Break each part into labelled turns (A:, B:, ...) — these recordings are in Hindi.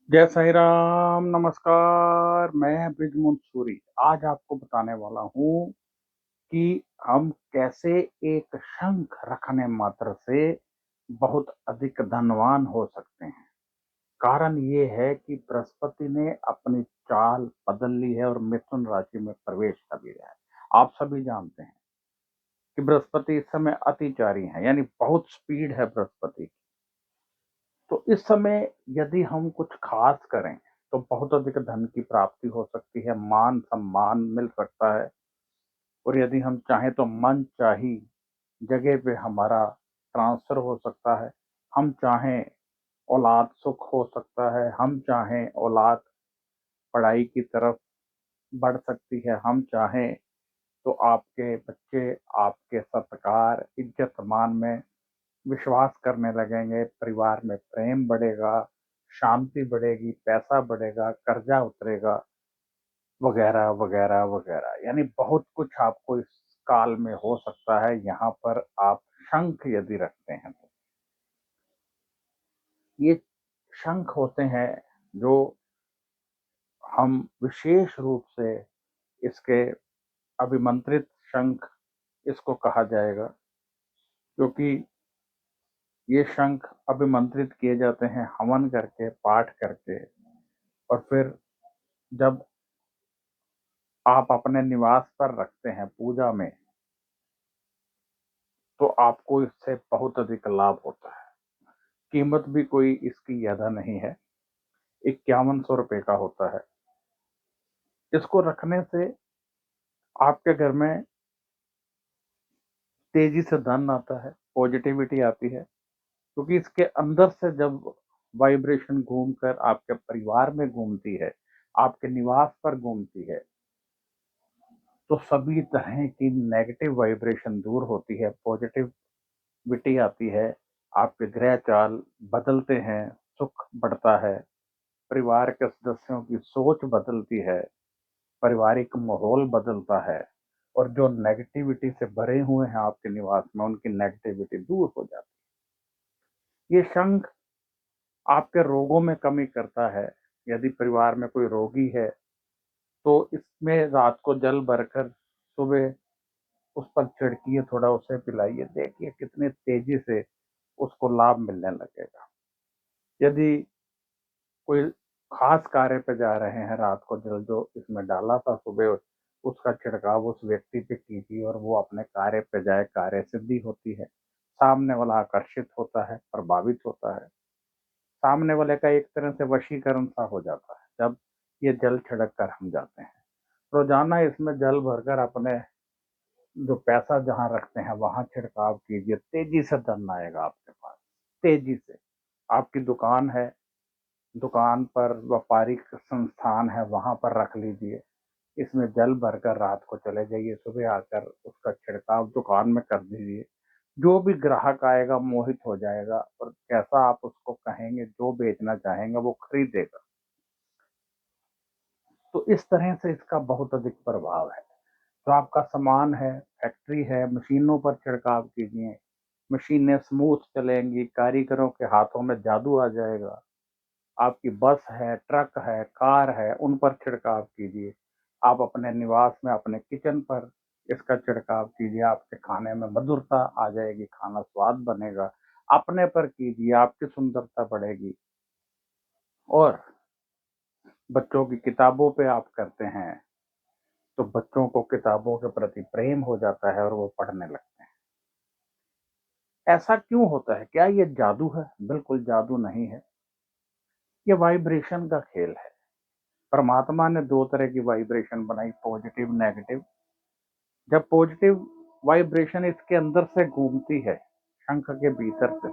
A: जय साईं राम, नमस्कार। मैं ब्रिजमोहन सूरी आज आपको बताने वाला हूँ कि हम कैसे एक शंख रखने मात्र से बहुत अधिक धनवान हो सकते हैं। कारण ये है कि बृहस्पति ने अपनी चाल बदल ली है और मिथुन राशि में प्रवेश कर लिया है। आप सभी जानते हैं कि बृहस्पति इस समय अतिचारी हैं, यानी बहुत स्पीड है बृहस्पति की। तो इस समय यदि हम कुछ खास करें तो बहुत अधिक धन की प्राप्ति हो सकती है, मान सम्मान मिल सकता है और यदि हम चाहें तो मनचाही जगह पे हमारा ट्रांसफर हो सकता है। हम चाहें औलाद सुख हो सकता है, हम चाहें औलाद पढ़ाई की तरफ बढ़ सकती है, हम चाहें तो आपके बच्चे आपके सत्कार इज्जत मान में विश्वास करने लगेंगे, परिवार में प्रेम बढ़ेगा, शांति बढ़ेगी, पैसा बढ़ेगा, कर्जा उतरेगा, वगैरह वगैरह वगैरह। यानी बहुत कुछ आपको इस काल में हो सकता है। यहाँ पर आप शंख यदि रखते हैं तो ये शंख होते हैं जो हम विशेष रूप से इसके अभिमंत्रित शंख इसको कहा जाएगा, क्योंकि ये शंख अभिमंत्रित किए जाते हैं हवन करके, पाठ करके। और फिर जब आप अपने निवास पर रखते हैं पूजा में, तो आपको इससे बहुत अधिक लाभ होता है। कीमत भी कोई इसकी ज़्यादा नहीं है, 5100 रुपये का होता है। इसको रखने से आपके घर में तेजी से धन आता है, पॉजिटिविटी आती है, क्योंकि इसके अंदर से जब वाइब्रेशन घूमकर आपके परिवार में घूमती है, आपके निवास पर घूमती है, तो सभी तरह की नेगेटिव वाइब्रेशन दूर होती है, पॉजिटिविटी आती है, आपके ग्रह चाल बदलते हैं, सुख बढ़ता है, परिवार के सदस्यों की सोच बदलती है, पारिवारिक माहौल बदलता है और जो नेगेटिविटी से भरे हुए हैं आपके निवास में, उनकी नेगेटिविटी दूर हो जाती है। ये शंख आपके रोगों में कमी करता है। यदि परिवार में कोई रोगी है तो इसमें रात को जल भरकर सुबह उस पर छिड़किए, थोड़ा उसे पिलाइए, देखिए कितनी तेजी से उसको लाभ मिलने लगेगा। यदि कोई खास कार्य पे जा रहे हैं, रात को जल जो इसमें डाला था सुबह उसका छिड़काव उस व्यक्ति पे कीजिए और वो अपने कार्य पे जाए, कार्य सिद्धि होती है। सामने वाला आकर्षित होता है, प्रभावित होता है, सामने वाले का एक तरह से वशीकरण सा हो जाता है जब ये जल छिड़क कर हम जाते हैं। रोजाना इसमें जल भरकर अपने जो पैसा जहाँ रखते हैं वहां छिड़काव कीजिए, तेजी से धन आएगा आपके पास, तेजी से। आपकी दुकान है, दुकान पर व्यापारिक संस्थान है, वहां पर रख लीजिए। इसमें जल भरकर रात को चले जाइए, सुबह आकर उसका छिड़काव दुकान में कर दीजिए। जो भी ग्राहक आएगा मोहित हो जाएगा और जैसा आप उसको कहेंगे, जो बेचना चाहेंगे वो खरीदेगा। तो इस तरह से इसका बहुत अधिक प्रभाव है। जो आपका सामान है, फैक्ट्री है, मशीनों पर छिड़काव कीजिए, मशीनें स्मूथ चलेंगी, कारीगरों के हाथों में जादू आ जाएगा। आपकी बस है, ट्रक है, कार है, उन पर छिड़काव कीजिए। आप अपने निवास में, अपने किचन पर इसका छिड़काव कीजिए, आपके खाने में मधुरता आ जाएगी, खाना स्वाद बनेगा। अपने पर कीजिए, आपकी सुंदरता बढ़ेगी। और बच्चों की किताबों पे आप करते हैं तो बच्चों को किताबों के प्रति प्रेम हो जाता है और वो पढ़ने लगते हैं। ऐसा क्यों होता है? क्या ये जादू है? बिल्कुल जादू नहीं है, ये वाइब्रेशन का खेल है। परमात्मा ने दो तरह की वाइब्रेशन बनाई, पॉजिटिव नेगेटिव। जब पॉजिटिव वाइब्रेशन इसके अंदर से घूमती है, शंख के भीतर से,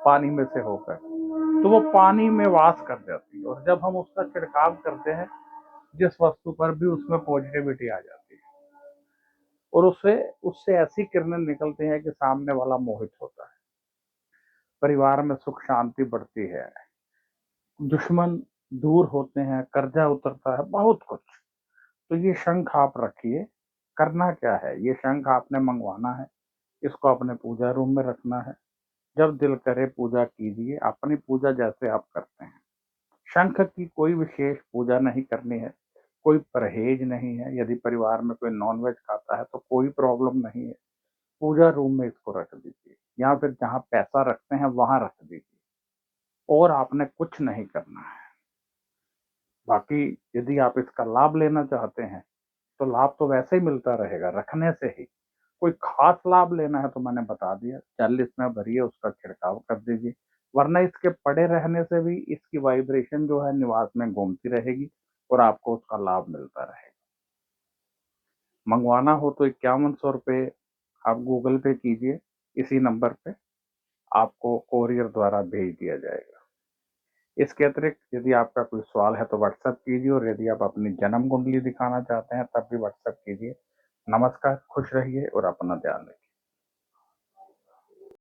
A: पानी में से होकर, तो वो पानी में वास कर जाती है और जब हम उसका छिड़काव करते हैं जिस वस्तु पर भी, उसमें पॉजिटिविटी आ जाती है और उससे उससे ऐसी किरणें निकलती हैं कि सामने वाला मोहित होता है। परिवार में सुख शांति बढ़ती है, दुश्मन दूर होते हैं, कर्जा उतरता है, बहुत कुछ। तो ये शंख आप रखिए। करना क्या है, ये शंख आपने मंगवाना है, इसको अपने पूजा रूम में रखना है। जब दिल करे पूजा कीजिए, अपनी पूजा जैसे आप करते हैं। शंख की कोई विशेष पूजा नहीं करनी है, कोई परहेज नहीं है। यदि परिवार में कोई नॉनवेज खाता है तो कोई प्रॉब्लम नहीं है, पूजा रूम में इसको रख दीजिए या फिर जहाँ पैसा रखते हैं वहाँ रख दीजिए और आपने कुछ नहीं करना है। बाकी यदि आप इसका लाभ लेना चाहते हैं, तो लाभ तो वैसे ही मिलता रहेगा रखने से ही। कोई खास लाभ लेना है तो मैंने बता दिया, 40 में भरिए उसका छिड़काव कर दीजिए, वरना इसके पड़े रहने से भी इसकी वाइब्रेशन जो है निवास में घूमती रहेगी और आपको उसका लाभ मिलता रहेगा। मंगवाना हो तो 5100 रुपये आप गूगल पे कीजिए, इसी नंबर पे आपको कोरियर द्वारा भेज दिया जाएगा। इसके अतिरिक्त यदि आपका कोई सवाल है तो व्हाट्सएप कीजिए और यदि आप अपनी जन्म कुंडली दिखाना चाहते हैं तब भी व्हाट्सएप कीजिए। नमस्कार, खुश रहिए और अपना ध्यान रखिए।